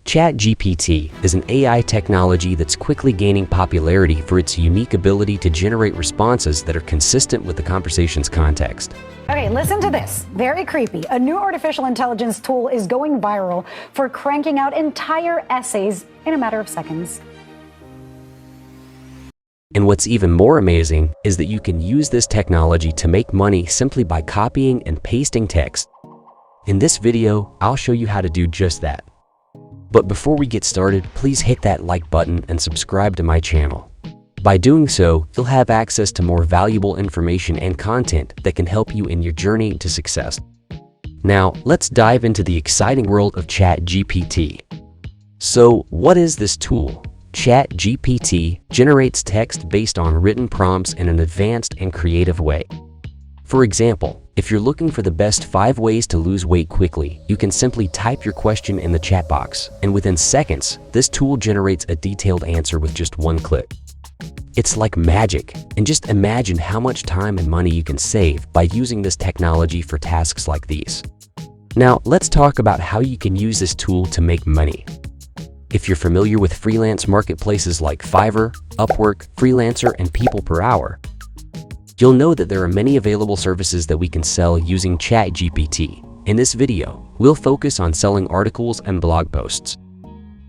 ChatGPT is an AI technology that's quickly gaining popularity for its unique ability to generate responses that are consistent with the conversation's context. Okay, listen to this. Very creepy. A new artificial intelligence tool is going viral for cranking out entire essays in a matter of seconds. And what's even more amazing is that you can use this technology to make money simply by copying and pasting text. In this video, I'll show you how to do just that. But before we get started, please hit that like button and subscribe to my channel. By doing so, you'll have access to more valuable information and content that can help you in your journey to success. Now, let's dive into the exciting world of ChatGPT. So, what is this tool? ChatGPT generates text based on written prompts in an advanced and creative way. For example, if you're looking for the best 5 ways to lose weight quickly, you can simply type your question in the chat box, and within seconds, this tool generates a detailed answer with just one click. It's like magic, and just imagine how much time and money you can save by using this technology for tasks like these. Now, let's talk about how you can use this tool to make money. If you're familiar with freelance marketplaces like Fiverr, Upwork, Freelancer, and People Per Hour, you'll know that there are many available services that we can sell using ChatGPT. In this video, we'll focus on selling articles and blog posts.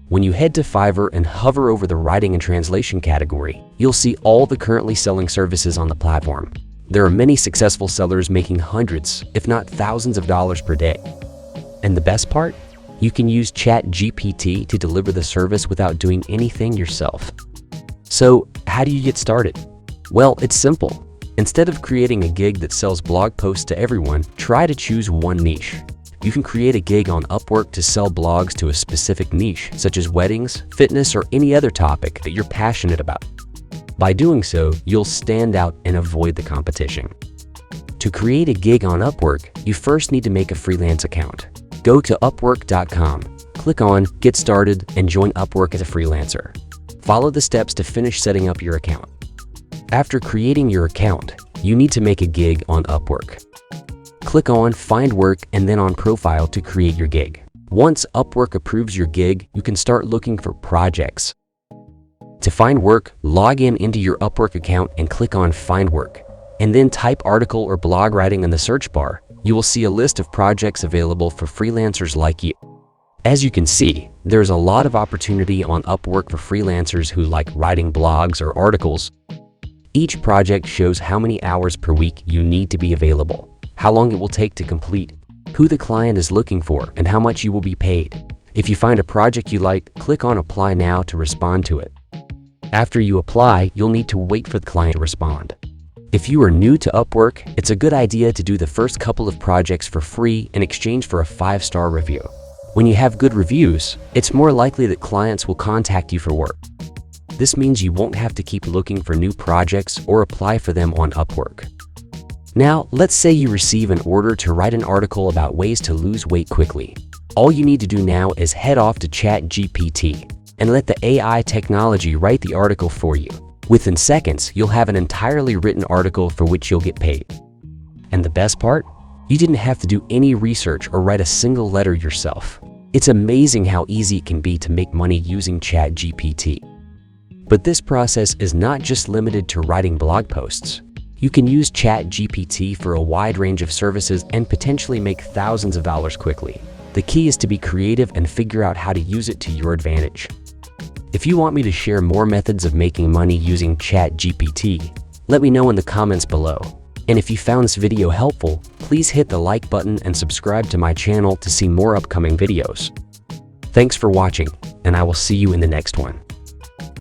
When you head to Fiverr and hover over the writing and translation category, you'll see all the currently selling services on the platform. There are many successful sellers making hundreds, if not thousands of dollars per day. And the best part? You can use ChatGPT to deliver the service without doing anything yourself. So, how do you get started? Well, it's simple. Instead of creating a gig that sells blog posts to everyone, try to choose one niche. You can create a gig on Upwork to sell blogs to a specific niche, such as weddings, fitness, or any other topic that you're passionate about. By doing so, you'll stand out and avoid the competition. To create a gig on Upwork, you first need to make a freelance account. Go to Upwork.com, click on Get Started, and join Upwork as a freelancer. Follow the steps to finish setting up your account. After creating your account, you need to make a gig on Upwork. Click on Find Work and then on Profile to create your gig. Once Upwork approves your gig, you can start looking for projects. To find work, log into your Upwork account and click on Find Work, and then type article or blog writing in the search bar. You will see a list of projects available for freelancers like you. As you can see, there's a lot of opportunity on Upwork for freelancers who like writing blogs or articles. Each project shows how many hours per week you need to be available, how long it will take to complete, who the client is looking for, and how much you will be paid. If you find a project you like, click on Apply Now to respond to it. After you apply, you'll need to wait for the client to respond. If you are new to Upwork, it's a good idea to do the first couple of projects for free in exchange for a 5-star review. When you have good reviews, it's more likely that clients will contact you for work. This means you won't have to keep looking for new projects or apply for them on Upwork. Now, let's say you receive an order to write an article about ways to lose weight quickly. All you need to do now is head off to ChatGPT and let the AI technology write the article for you. Within seconds, you'll have an entirely written article for which you'll get paid. And the best part? You didn't have to do any research or write a single letter yourself. It's amazing how easy it can be to make money using ChatGPT. But this process is not just limited to writing blog posts. You can use ChatGPT for a wide range of services and potentially make thousands of dollars quickly. The key is to be creative and figure out how to use it to your advantage. If you want me to share more methods of making money using ChatGPT, let me know in the comments below. And if you found this video helpful, please hit the like button and subscribe to my channel to see more upcoming videos. Thanks for watching, and I will see you in the next one.